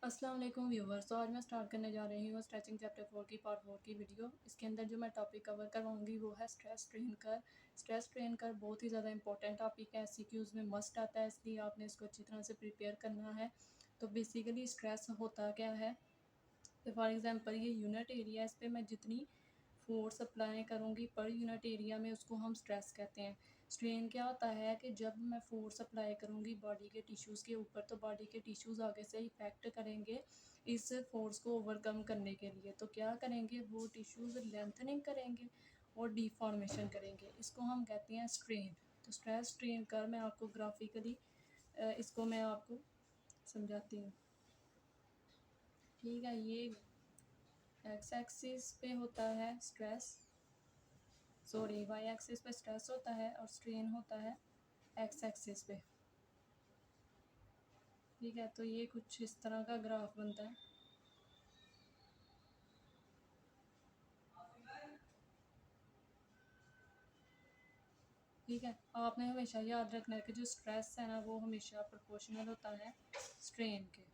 अस्सलाम वालेकुम व्यूवर्स। तो आज मैं स्टार्ट करने जा रही हूँ स्ट्रेचिंग चैप्टर 4 की पार्ट 4 की वीडियो। इसके अंदर जो मैं टॉपिक कवर करवाऊँगी वो है स्ट्रेस ट्रेन कर। स्ट्रेस ट्रेन कर बहुत ही ज़्यादा इंपॉर्टेंट टॉपिक है, एमसीक्यूज़ में मस्ट आता है, इसलिए आपने इसको अच्छी तरह से प्रिपेयर करना है। तो बेसिकली स्ट्रेस होता क्या है, तो फॉर एग्ज़ाम्पल ये यूनिट एरिया, इस पे मैं जितनी फोर्स अप्लाई करूँगी पर यूनिट एरिया में उसको हम स्ट्रेस कहते हैं। स्ट्रेन क्या होता है कि जब मैं फोर्स अप्लाई करूँगी बॉडी के टिश्यूज़ के ऊपर, तो बॉडी के टिश्यूज़ आगे से इफ़ेक्ट करेंगे इस फोर्स को ओवरकम करने के लिए। तो क्या करेंगे, वो टिश्यूज़ लेंथनिंग करेंगे और डिफॉर्मेशन करेंगे, इसको हम कहते हैं स्ट्रेन। तो स्ट्रेस स्ट्रेन कर मैं आपको ग्राफिकली इसको मैं आपको समझाती हूँ। ठीक है, ये एक्स एक्सिस पे होता है स्ट्रेस, सॉरी वाई एक्सिस पे स्ट्रेस होता है और स्ट्रेन होता है एक्स एक्सिस पे। ठीक है, तो ये कुछ इस तरह का ग्राफ बनता है। ठीक है, आपने हमेशा याद रखना है कि जो स्ट्रेस है ना वो हमेशा प्रोपोर्शनल होता है स्ट्रेन के।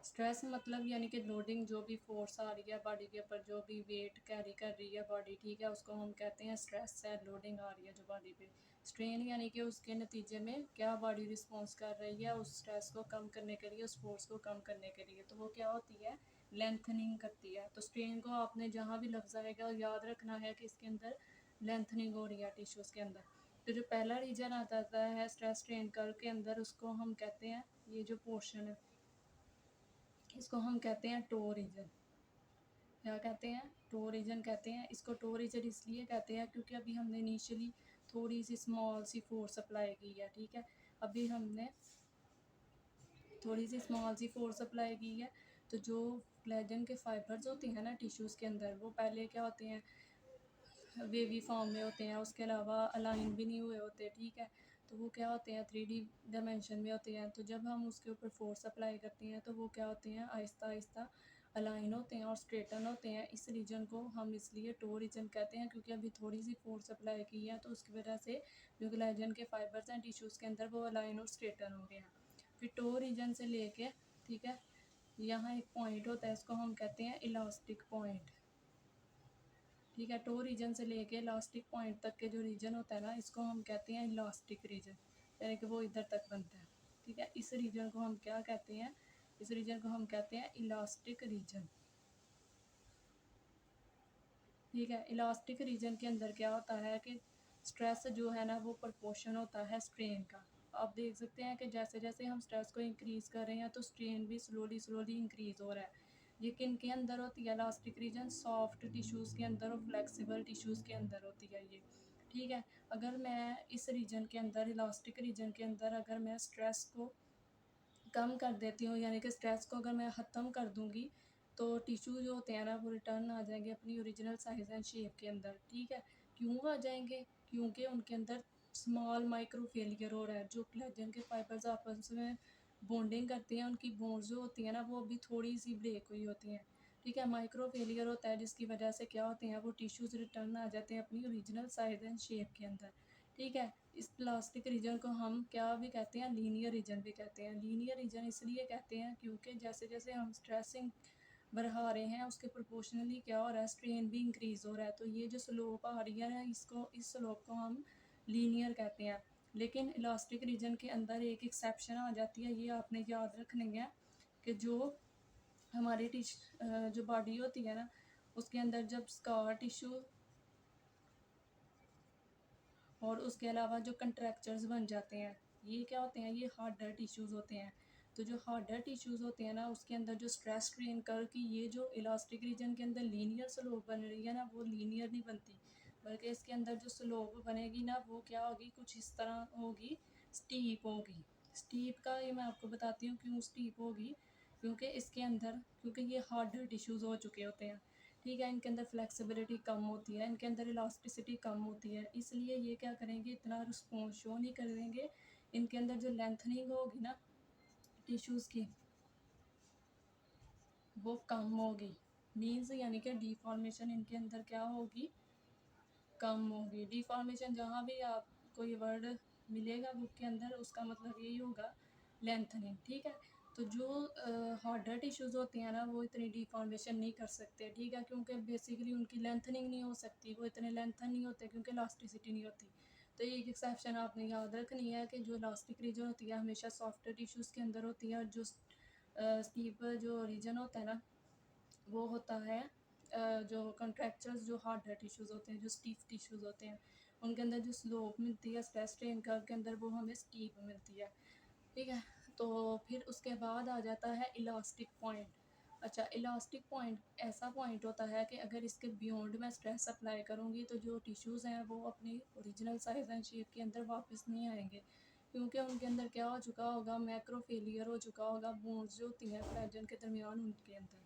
स्ट्रेस मतलब यानी कि लोडिंग, जो भी फोर्स आ रही है बॉडी के ऊपर, जो भी वेट कैरी कर रही है बॉडी, ठीक है, उसको हम कहते हैं स्ट्रेस है। लोडिंग आ रही है जो बॉडी पे। स्ट्रेन यानी कि उसके नतीजे में क्या बॉडी रिस्पॉन्स कर रही है उस स्ट्रेस को कम करने के लिए, उस फोर्स को कम करने के लिए, तो वो क्या होती है, लेंथनिंग करती है। तो स्ट्रेन को आपने जहाँ भी लफ्ज़ आएगा याद रखना है कि इसके अंदर लेंथनिंग हो रही है टिश्यूज़ के अंदर। तो जो पहला रीजन आता है स्ट्रेस स्ट्रेन कर्व के अंदर, उसको हम कहते हैं, ये जो पोर्शन है इसको हम कहते हैं टो रीजन। क्या कहते हैं, टो रीजन कहते हैं इसको। टो रीजन इसलिए कहते हैं क्योंकि अभी हमने इनिशियली थोड़ी C small C force apply की है। ठीक है, अभी हमने थोड़ी C small C force apply की है, तो जो कोलेजन के फाइबर्स होते हैं ना टिश्यूज़ के अंदर, वो पहले क्या होते हैं, वेवी फॉर्म में होते हैं, उसके अलावा अलाइन भी नहीं हुए होते। ठीक है, तो वो क्या होते हैं, 3D डायमेंशन में होते हैं। तो जब हम उसके ऊपर फोर्स अप्लाई करते हैं तो वो क्या होते हैं, आहिस्ता आहिस्ता अलाइन होते हैं और स्ट्रेटन होते हैं। इस रीजन को हम इसलिए टो रीजन कहते हैं क्योंकि अभी थोड़ी सी फोर्स अप्लाई की है, तो उसकी वजह से जो कोलेजन के फाइबर्स हैं टिश्यूज़ के अंदर वो अलाइन और स्ट्रेटन हो गए हैं। फिर टो रीजन से लेके, ठीक है, यहाँ एक पॉइंट होता है, इसको हम कहते हैं इलास्टिक पॉइंट। ठीक है, टो रीजन से लेके इलास्टिक पॉइंट तक के जो रीजन होता है ना, इसको हम कहते हैं इलास्टिक रीजन, यानी कि वो इधर तक बनता है। ठीक है, इस रीजन को हम क्या कहते हैं, इस रीजन को हम कहते हैं इलास्टिक रीजन। ठीक है, इलास्टिक रीजन के अंदर क्या होता है कि स्ट्रेस जो है ना वो प्रोपोर्शन होता है स्ट्रेन का। आप देख सकते हैं कि जैसे जैसे हम स्ट्रेस को इंक्रीज़ कर रहे हैं तो स्ट्रेन भी स्लोली स्लोली इंक्रीज़ हो रहा है। ये किन के अंदर होती है इलास्टिक रीजन, सॉफ्ट टिश्यूज़ के अंदर और फ्लेक्सिबल टिश्यूज़ के अंदर होती है ये। ठीक है, अगर मैं इस रीजन के अंदर, इलास्टिक रीजन के अंदर, अगर मैं स्ट्रेस को कम कर देती हूँ, यानी कि स्ट्रेस को अगर मैं ख़त्म कर दूँगी, तो टिश्यू जो होते हैं ना वो रिटर्न आ जाएंगे अपनी ओरिजिनल साइज़ एंड शेप के अंदर। ठीक है, क्यों आ जाएंगे, क्योंकि उनके अंदर स्मॉल माइक्रो फेलियर हो रहा है। जो कोलेजन के फाइबर्स आपस में बॉन्डिंग करती हैं, उनकी बोन्स जो होती हैं ना वो अभी थोड़ी सी ब्रेक हुई होती हैं। ठीक है, माइक्रो फेलियर होता है जिसकी वजह से क्या होते हैं, वो टिश्यूज़ रिटर्न आ जाते हैं अपनी ओरिजिनल साइज़ एंड शेप के अंदर। ठीक है, इस प्लास्टिक रीजन को हम क्या भी कहते हैं, लीनियर रीजन भी कहते हैं। लीनियर रीजन इसलिए कहते हैं क्योंकि जैसे जैसे हम स्ट्रेसिंग बढ़ा रहे हैं उसके प्रोपोर्शनली क्या हो रहा है, स्ट्रेन भी इंक्रीज़ हो रहा है। तो ये जो स्लोप आ रही है ना, इसको, इस स्लोप को हम लीनियर कहते हैं। लेकिन इलास्टिक रीजन के अंदर एक एक्सेप्शन आ जाती है, ये आपने याद रखनी है कि जो हमारी जो बॉडी होती है ना उसके अंदर जब स्कार टिश्यू और उसके अलावा जो कंट्रैक्चर्स बन जाते हैं, ये क्या होते हैं, ये हार्डर टिश्यूज़ होते हैं। तो जो हार्डर टिश्यूज़ होते हैं ना उसके अंदर जो स्ट्रेस स्ट्रेन कर की ये जो इलास्टिक रीजन के अंदर लीनियर स्लोप बन रही है ना, वो लीनियर नहीं बनती, बल्कि इसके अंदर जो स्लोप बनेगी ना वो क्या होगी, कुछ इस तरह होगी, स्टीप होगी। स्टीप का ये मैं आपको बताती हूँ क्यों स्टीप होगी, क्योंकि इसके अंदर, क्योंकि ये हार्डर टिश्यूज़ हो चुके होते हैं। ठीक है, इनके अंदर फ्लेक्सिबिलिटी कम होती है, इनके अंदर इलास्टिसिटी कम होती है, इसलिए ये क्या करेंगे, इतना रिस्पॉन्स शो नहीं करेंगे। इनके अंदर जो लेंथनिंग होगी ना टिश्यूज़ की वो कम होगी। मीन्स यानी कि डिफॉर्मेशन इनके अंदर क्या होगी, कम होगी। डिफॉर्मेशन जहाँ भी आपको ये वर्ड मिलेगा बुक के अंदर, उसका मतलब यही होगा लेंथनिंग, ठीक है। तो जो हार्डर टिश्यूज़ होते हैं ना वो इतनी डिफॉर्मेशन नहीं कर सकते, ठीक है, क्योंकि बेसिकली उनकी लेंथनिंग नहीं हो सकती, वो इतने लेंथन नहीं होते क्योंकि इलास्टिसिटी नहीं होती। तो ये एक एक्सेप्शन आपने याद रखनी है कि जो इलास्टिक रीजन होती है हमेशा सॉफ्ट टिश्यूज़ के अंदर होती है, और जो स्टीप जो रीजन होता है ना वो होता है जो कॉन्ट्रैक्चर्स जो हार्डर टिश्यूज़ होते हैं, जो स्टीफ टिश्यूज़ होते हैं, उनके अंदर जो स्लोप मिलती है स्ट्रेस स्ट्रेन कर्व के अंदर वो हमें स्टीप मिलती है, ठीक है। तो फिर उसके बाद आ जाता है इलास्टिक पॉइंट। अच्छा, इलास्टिक पॉइंट ऐसा पॉइंट होता है कि अगर इसके बियॉन्ड मैं स्ट्रेस अप्लाई करूँगी तो जो टिश्यूज़ हैं वो अपनी ओरिजिनल साइज एंड शेप के अंदर वापस नहीं आएंगे, क्योंकि उनके अंदर क्या हो चुका होगा, मैक्रो फेलियर हो चुका होगा, बोन्स जो होती हैं फ्लैजन के दरमियान उनके अंदर,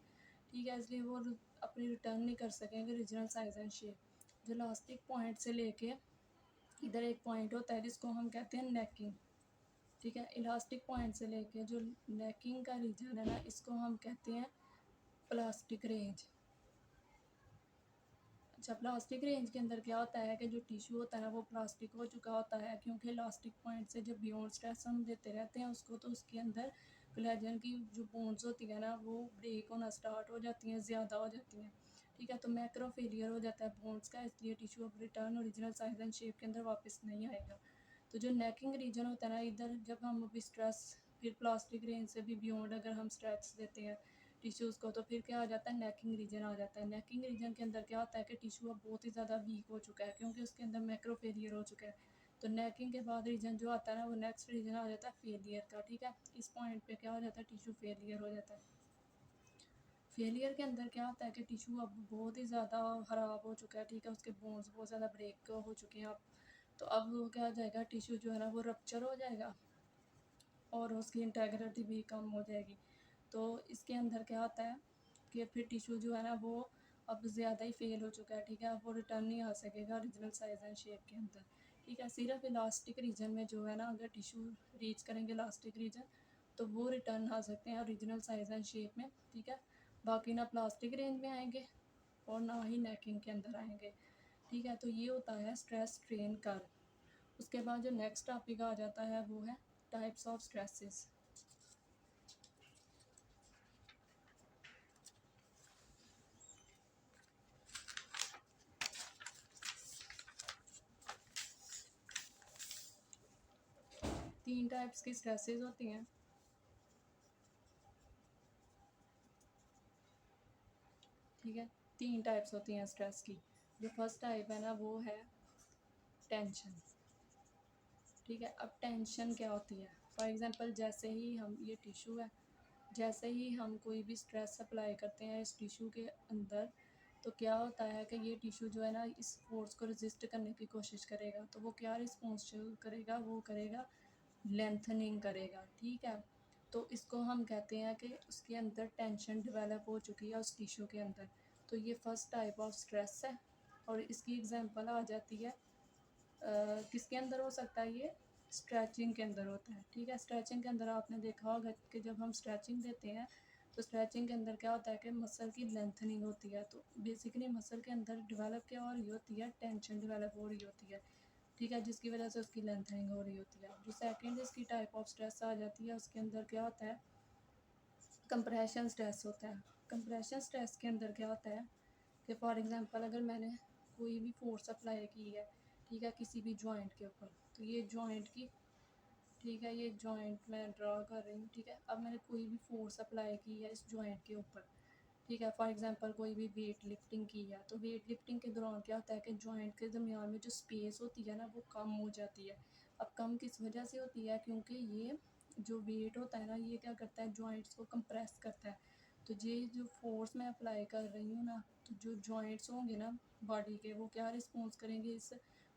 ठीक है, इसलिए वो अपनी रिटर्न नहीं कर सकेंगे ओरिजिनल साइज एंड शेप। जो इलास्टिक पॉइंट से लेके इधर एक पॉइंट होता है जिसको हम कहते हैं नेकिंग, ठीक है, इलास्टिक पॉइंट से लेके जो नेकिंग का रीजन है ना इसको हम कहते हैं प्लास्टिक रेंज। अच्छा, प्लास्टिक रेंज के अंदर क्या होता है कि जो टिश्यू होता है ना वो प्लास्टिक हो चुका होता है, क्योंकि इलास्टिक पॉइंट से जब बियॉन्ड स्ट्रेस हम देते रहते हैं उसको तो उसके अंदर कोलेजन की जो बोन्स होती है ना वो ब्रेक होना स्टार्ट हो जाती हैं, ज़्यादा हो जाती हैं, ठीक है, तो मैक्रो फेलियर हो जाता है बोन्स का, इसलिए टिश्यू अब return original size and shape के अंदर वापस नहीं आएगा। तो जो नेकिंग रीजन होता है ना इधर जब हम अभी स्ट्रेस फिर प्लास्टिक रेंज से भी बियॉन्ड अगर हम स्ट्रेस देते हैं टिश्यूज़ को तो फिर क्या आ जाता है, नेकिंग रीजन आ जाता है। नेकिंग रीजन के अंदर क्या होता है कि टिश्यू अब बहुत ही ज़्यादा वीक हो चुका है क्योंकि उसके अंदर मैक्रो फेलियर हो चुका है। तो नेकिंग के बाद रीजन जो आता है ना वो नेक्स्ट रीजन आ जाता है फेलियर का, ठीक है। इस पॉइंट पे क्या हो जाता है, टिश्यू फेलियर हो जाता है। फेलियर के अंदर क्या होता है कि टिश्यू अब बहुत ही ज़्यादा ख़राब हो चुका है, ठीक है, उसके बोन्स बहुत ज़्यादा ब्रेक हो चुके हैं अब। तो अब वो क्या हो जाएगा, टिश्यू जो है ना वो रप्चर हो जाएगा और उसकी इंटेग्रिटी भी कम हो जाएगी। तो इसके अंदर क्या होता है कि फिर टिश्यू जो है ना वो अब ज़्यादा ही फेल हो चुका है, ठीक है, अब वो रिटर्न नहीं आ सकेगा ओरिजिनल साइज एंड शेप के अंदर, ठीक है। सिर्फ इलास्टिक रीजन में जो है ना अगर टिश्यू रीच करेंगे इलास्टिक रीजन तो वो रिटर्न आ सकते हैं ओरिजिनल साइज एंड शेप में, ठीक है। बाकी ना प्लास्टिक रेंज में आएंगे और ना ही नेकिंग के अंदर आएंगे, ठीक है। तो ये होता है स्ट्रेस स्ट्रेन कर्व। उसके बाद जो नेक्स्ट टॉपिक आ जाता है वो है टाइप्स ऑफ स्ट्रेसेस। 3 टाइप्स की स्ट्रेसेस होती हैं, ठीक है। 3 टाइप्स होती हैं स्ट्रेस की। जो फर्स्ट टाइप है ना वो है टेंशन, ठीक है। अब टेंशन क्या होती है, फॉर एग्जांपल जैसे ही हम ये टिश्यू है, जैसे ही हम कोई भी स्ट्रेस अप्लाई करते हैं इस टिश्यू के अंदर तो क्या होता है कि ये टिश्यू जो है ना इस फोर्स को रेजिस्ट करने की कोशिश करेगा, तो वो क्या रिस्पॉन्स करेगा, वो करेगा लेंथनिंग करेगा, ठीक है। तो इसको हम कहते हैं कि उसके अंदर टेंशन डेवलप हो चुकी है उस टिश्यू के अंदर। तो ये फर्स्ट टाइप ऑफ स्ट्रेस है और इसकी एग्जांपल आ जाती है किसके अंदर हो सकता है, ये स्ट्रेचिंग के अंदर होता है, ठीक है। स्ट्रेचिंग के अंदर आपने देखा होगा कि जब हम स्ट्रेचिंग देते हैं तो स्ट्रेचिंग के अंदर क्या होता है कि मसल की लेंथनिंग होती है, तो बेसिकली मसल के अंदर डेवलप क्या हो रही होती है, टेंशन डेवलप हो रही होती है, ठीक है, जिसकी वजह से उसकी लेंथनिंग हो रही होती है। जो सेकंड इसकी टाइप ऑफ स्ट्रेस आ जाती है उसके अंदर क्या होता है, कंप्रेशन स्ट्रेस होता है। कंप्रेशन स्ट्रेस के अंदर क्या होता है कि फॉर एग्जांपल अगर मैंने कोई भी फोर्स अप्लाई की है, ठीक है, किसी भी जॉइंट के ऊपर, तो ये जॉइंट की, ठीक है, ये जॉइंट मैं ड्रा कर रही हूँ, ठीक है। अब मैंने कोई भी फोर्स अप्लाई की है इस जॉइंट के ऊपर, ठीक है, फॉर एग्जांपल कोई भी वेट लिफ्टिंग की है, तो वेट लिफ्टिंग के दौरान क्या होता है कि जॉइंट के दरमियान में जो स्पेस होती है ना वो कम हो जाती है। अब कम किस वजह से होती है, क्योंकि ये जो वेट होता है ना ये क्या करता है, जॉइंट्स को कंप्रेस करता है। तो ये जो फोर्स मैं अप्लाई कर रही हूँ ना तो जो जॉइंट्स होंगे ना बॉडी के वो क्या रिस्पॉन्स करेंगे इस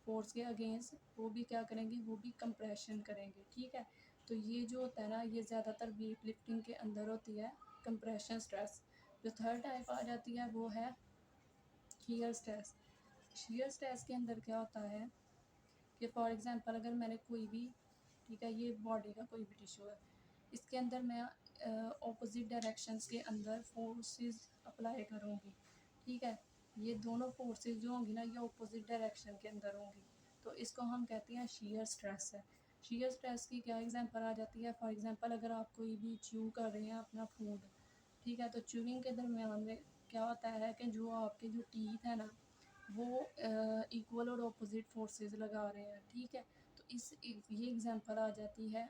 फोर्स के अगेंस्ट, वो भी क्या करेंगे, वो भी कंप्रेशन करेंगे, ठीक है। तो ये जो होता है ना ये ज़्यादातर वेट लिफ्टिंग के अंदर होती है कंप्रेशन स्ट्रेस। जो थर्ड टाइप आ जाती है वो है शीयर स्ट्रेस। शीयर स्ट्रेस के अंदर क्या होता है कि फॉर एग्जांपल अगर मैंने कोई भी, ठीक है, ये बॉडी का कोई भी टिश्यू है, इसके अंदर मैं ऑपोजिट डायरेक्शंस के अंदर फोर्सेस अप्लाई करूँगी, ठीक है। ये दोनों फोर्सेस जो होंगी ना ये ऑपोजिट डायरेक्शन के अंदर होंगी, तो इसको हम कहते हैं शीयर स्ट्रेस है। शीयर स्ट्रेस की क्या एग्जांपल आ जाती है? फॉर एग्जांपल अगर आप कोई भी च्यू कर रहे हैं अपना फूड, ठीक है, तो च्यूइंग के दरमियान में क्या होता है कि जो आपके जो टीथ है ना, वो इक्वल और ऑपोजिट फोर्सेस लगा रहे हैं, ठीक है। तो ये एग्जांपल आ जाती है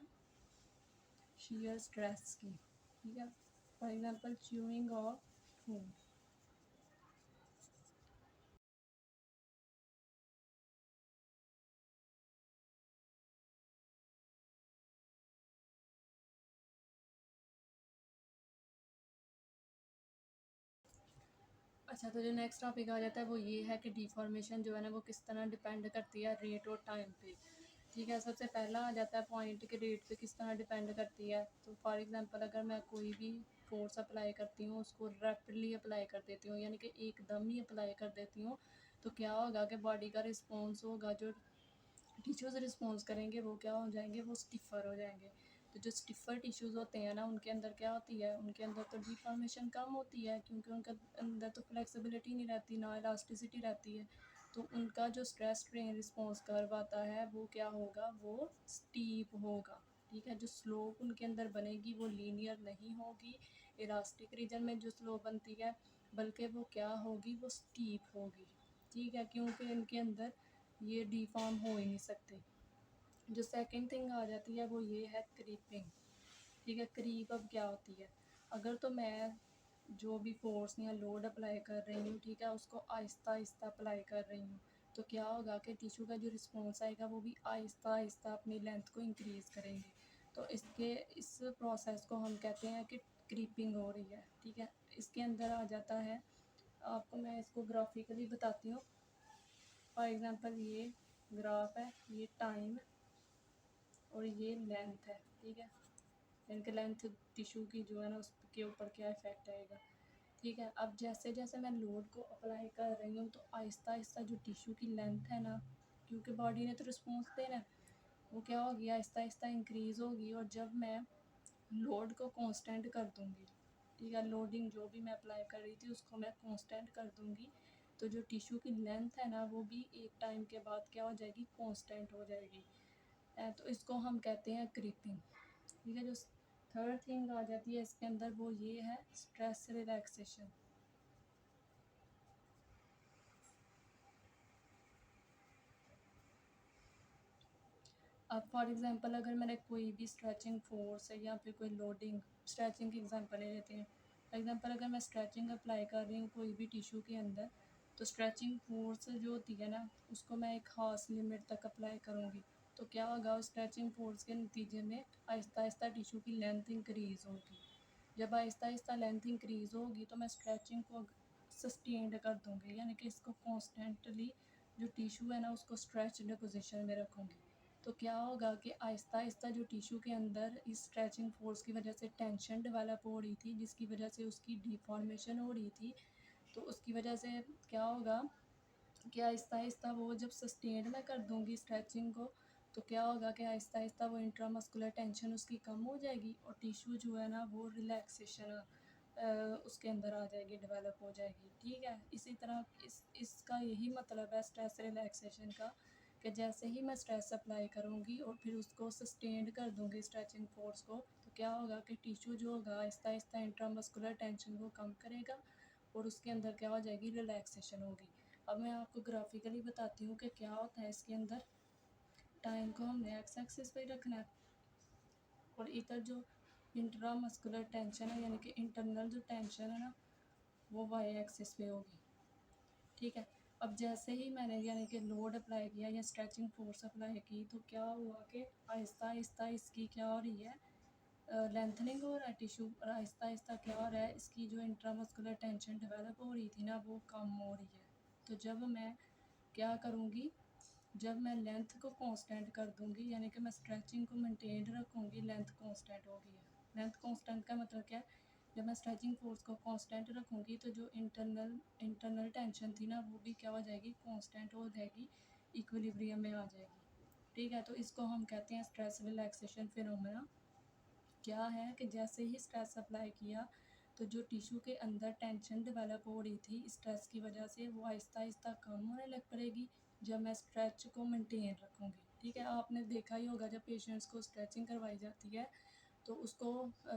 शीयर स्ट्रेस की, ठीक है। For example chewing of food. अच्छा, तो जो नेक्स्ट टॉपिक आ जाता है वो ये है कि डिफॉर्मेशन जो है ना वो किस तरह डिपेंड करती है रेट और टाइम पे, ठीक है। सबसे पहला आ जाता है पॉइंट के रेट पे किस तरह डिपेंड करती है। तो फॉर एग्जांपल अगर मैं कोई भी फोर्स अप्लाई करती हूँ, उसको रैपिडली अप्लाई कर देती हूँ, यानी कि एकदम ही अप्लाई कर देती हूँ, तो क्या होगा कि बॉडी का रिस्पॉन्स होगा, जो टिश्यूज़ रिस्पॉन्स करेंगे वो क्या हो जाएंगे, वो स्टिफ़र हो जाएंगे। तो जो स्टिफ़र टिश्यूज़ होते हैं ना, उनके अंदर क्या होती है, उनके अंदर तो डिफॉर्मेशन कम होती है, क्योंकि उनके अंदर तो फ्लेक्सिबिलिटी नहीं रहती, ना इलास्टिसिटी रहती है। तो उनका जो स्ट्रेस स्ट्रेन रिस्पॉन्स कर्व आता है वो क्या होगा, वो स्टीप होगा, ठीक है। जो स्लोप उनके अंदर बनेगी वो लीनियर नहीं होगी इलास्टिक रीजन में जो स्लोप बनती है, बल्कि वो क्या होगी, वो स्टीप होगी, ठीक है, क्योंकि इनके अंदर ये डिफॉर्म हो ही नहीं सकते। जो सेकंड थिंग आ जाती है वो ये है क्रीपिंग, ठीक है। क्रीप अब क्या होती है, अगर तो मैं जो भी फोर्स या लोड अप्लाई कर रही हूँ, ठीक है, उसको आहिस्ता आहिस्ता अप्लाई कर रही हूँ, तो क्या होगा कि टिश्यू का जो रिस्पॉन्स आएगा वो भी आहिस्ता आहिस्ता अपनी लेंथ को इंक्रीज़ करेंगे। तो इस प्रोसेस को हम कहते हैं कि क्रीपिंग हो रही है, ठीक है। इसके अंदर आ जाता है, आपको मैं इसको ग्राफिकली बताती हूँ। फॉर एग्जांपल ये ग्राफ है, ये टाइम और ये लेंथ है, ठीक है। इनके लेंथ टिश्यू की जो है ना उसके ऊपर क्या इफेक्ट आएगा, ठीक है। अब जैसे जैसे मैं लोड को अप्लाई कर रही हूँ तो आहिस्ता आहिस्ता जो टिश्यू की लेंथ है ना, क्योंकि बॉडी ने तो रिस्पॉन्स देना है, वो क्या होगी, आहिस्ता आहिस्ता इंक्रीज़ होगी। और जब मैं लोड को कांस्टेंट कर दूँगी, ठीक है, लोडिंग जो भी मैं अप्लाई कर रही थी उसको मैं कांस्टेंट कर दूँगी, तो जो टिश्यू की लेंथ है ना वो भी एक टाइम के बाद क्या हो जाएगी, कांस्टेंट हो जाएगी। तो इसको हम कहते हैं क्रीपिंग, ठीक है। जो थर्ड थिंग आ जाती है इसके अंदर वो ये है स्ट्रेस रिलैक्सेशन। अब फॉर एग्जांपल अगर मैंने कोई भी स्ट्रेचिंग फोर्स है या फिर कोई लोडिंग, स्ट्रेचिंग की एग्जांपल ले लेते हैं। फॉर एग्जांपल अगर मैं स्ट्रेचिंग अप्लाई कर रही हूँ कोई भी टिश्यू के अंदर, तो स्ट्रेचिंग फोर्स जो होती है ना उसको मैं एक खास लिमिट तक अप्लाई करूँगी, तो क्या होगा, स्ट्रेचिंग फोर्स के नतीजे में आहिस्ता आहिस्ता टिश्यू की लेंथ इंक्रीज़ होगी। जब आहिस्ता आहिस्ता लेंथ इंक्रीज़ होगी तो मैं स्ट्रेचिंग को सस्टेन्ड कर दूँगी, यानी कि इसको कॉन्स्टेंटली जो टिश्यू है ना उसको स्ट्रेच्ड पोजीशन में रखूँगी। तो क्या होगा कि आहिस्ता आहिस्ता जो टिश्यू के अंदर इस स्ट्रेचिंग फोर्स की वजह से टेंशन डेवलप हो रही थी, जिसकी वजह से उसकी डिफॉर्मेशन हो रही थी, तो उसकी वजह से क्या होगा कि आहिस्ता आहिस्ता वो जब सस्टेन मैं कर दूँगी स्ट्रेचिंग को, तो क्या होगा कि आहिस्ता आहिस्ता वो इंट्रामस्कुलर टेंशन उसकी कम हो जाएगी और टिश्यू जो है ना वो रिलैक्सेशन उसके अंदर आ जाएगी, डेवलप हो जाएगी, ठीक है। इसी तरह इसका यही मतलब है स्ट्रेस रिलैक्सेशन का, कि जैसे ही मैं स्ट्रेस अप्लाई करूँगी और फिर उसको सस्टेन्ड कर दूँगी स्ट्रेचिंग फोर्स को, तो क्या होगा कि टिश्यू जो होगा आहिस्ता आहिस्ता इंट्रामस्कुलर टेंशन को कम करेगा और उसके अंदर क्या हो जाएगी, रिलैक्सेशन होगी। अब मैं आपको ग्राफिकली बताती हूँ कि क्या होता है इसके अंदर। टाइम को हमने एक्स एक्सिस पे रखना है और इधर जो इंट्रा मस्कुलर टेंशन है, यानी कि इंटरनल जो टेंशन है ना, वो वाई एक्सिस पे होगी, ठीक है। अब जैसे ही मैंने यानी कि लोड अप्लाई किया या स्ट्रेचिंग फोर्स अप्लाई की, तो क्या हुआ कि आहिस्ता आहिस्ता इसकी क्या हो रही है, लेंथनिंग हो रहा है टिश्यू, और आहिस्ता आहिस्ता क्या हो रहा है, इसकी जो इंट्रामस्कुलर टेंशन डेवलप हो रही थी ना वो कम हो रही है। तो जब मैं क्या करूँगी, जब मैं लेंथ को कांस्टेंट कर दूँगी, यानी कि मैं स्ट्रेचिंग को मेंटेन रखूँगी, लेंथ कांस्टेंट होगी। लेंथ कांस्टेंट का मतलब क्या है, जब मैं स्ट्रेचिंग फोर्स को कांस्टेंट रखूँगी तो जो इंटरनल टेंशन थी ना वो भी क्या हो जाएगी, कांस्टेंट हो जाएगी, इक्विलिब्रियम में आ जाएगी, ठीक है। तो इसको हम कहते हैं स्ट्रेस रिलैक्सेशन फिनोमेना। क्या है कि जैसे ही स्ट्रेस अप्लाई किया तो जो टिश्यू के अंदर टेंशन डेवलप हो रही थी स्ट्रेस की वजह से, वो आहिस्ता आहिस्ता कम होने लग पड़ेगी जब मैं स्ट्रेच को मेंटेन रखूँगी, ठीक है, आपने देखा ही होगा जब पेशेंट्स को स्ट्रेचिंग करवाई जाती है तो उसको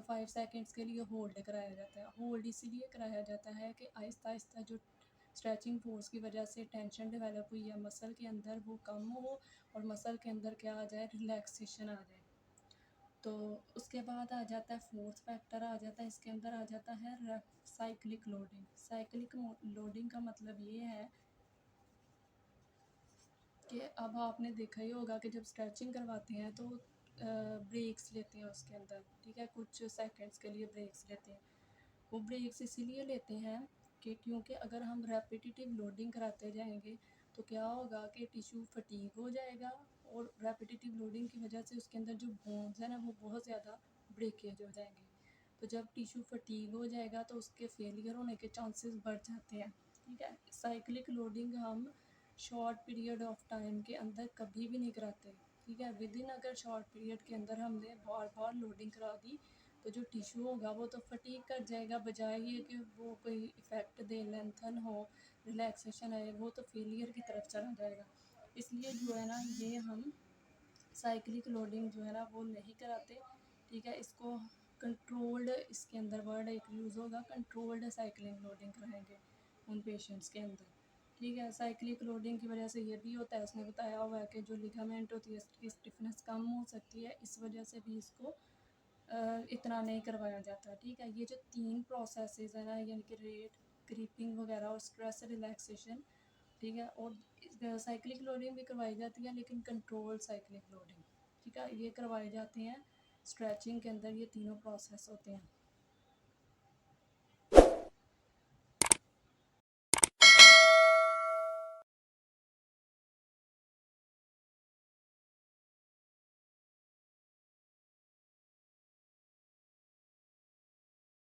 5 सेकेंड्स के लिए होल्ड कराया जाता है। होल्ड इसीलिए कराया जाता है कि आहिस्ता आहिस्ता जो स्ट्रेचिंग फोर्स की वजह से टेंशन डेवलप हुई है मसल के अंदर वो कम हो और मसल के अंदर क्या आ जाए, रिलैक्सेशन आ जाए। तो उसके बाद आ जाता है फोर्थ फैक्टर, आ जाता है इसके अंदर, आ जाता है साइक्लिक लोडिंग। साइक्लिक लोडिंग का मतलब ये है कि अब आपने देखा ही होगा कि जब स्ट्रेचिंग करवाते हैं तो ब्रेक्स लेते हैं उसके अंदर, ठीक है, कुछ सेकंड्स के लिए ब्रेक्स लेते हैं। वो ब्रेक्स इसीलिए लेते हैं कि क्योंकि अगर हम रेपिटेटिव लोडिंग कराते जाएंगे तो क्या होगा कि टिश्यू फटीग हो जाएगा और रेपिटेटिव लोडिंग की वजह से उसके अंदर जो बोन्स है ना वो बहुत ज़्यादा ब्रेकेज हो जाएंगे। तो जब टिश्यू फटीग हो जाएगा तो उसके फेलियर होने के चांसेस बढ़ जाते हैं। ठीक है, साइक्लिक लोडिंग हम शॉर्ट पीरियड ऑफ टाइम के अंदर कभी भी नहीं कराते। ठीक है, विद इन अगर शॉर्ट पीरियड के अंदर हमने बार बार लोडिंग करा दी तो जो टिश्यू होगा वो तो फटीग कर जाएगा, बजाय ये कि वो कोई इफ़ेक्ट दे, लेंथन हो, रिलैक्सेशन आए, वो तो फेलियर की तरफ चला जाएगा। इसलिए जो है ना ये हम साइक्लिक लोडिंग जो है ना वो नहीं कराते। ठीक है, इसको कंट्रोल्ड, इसके अंदर वर्ड एक यूज़ होगा, कंट्रोल्ड साइक्लिंग लोडिंग कराएंगे उन पेशेंट्स के अंदर। ठीक है, साइक्लिक लोडिंग की वजह से ये भी होता है, उसने बताया हुआ है कि जो लिगामेंट होती है इसकी स्टिफनेस कम हो सकती है, इस वजह से भी इसको इतना नहीं करवाया जाता। ठीक है, ये जो 3 प्रोसेसेस है ना यानी कि रेट, क्रीपिंग वगैरह और स्ट्रेस रिलैक्सेशन, ठीक है, और साइक्लिक लोडिंग भी करवाई जाती है लेकिन कंट्रोल साइक्लिक लोडिंग, ठीक है, ये करवाए जाते हैं स्ट्रेचिंग के अंदर, ये तीनों प्रोसेस होते हैं।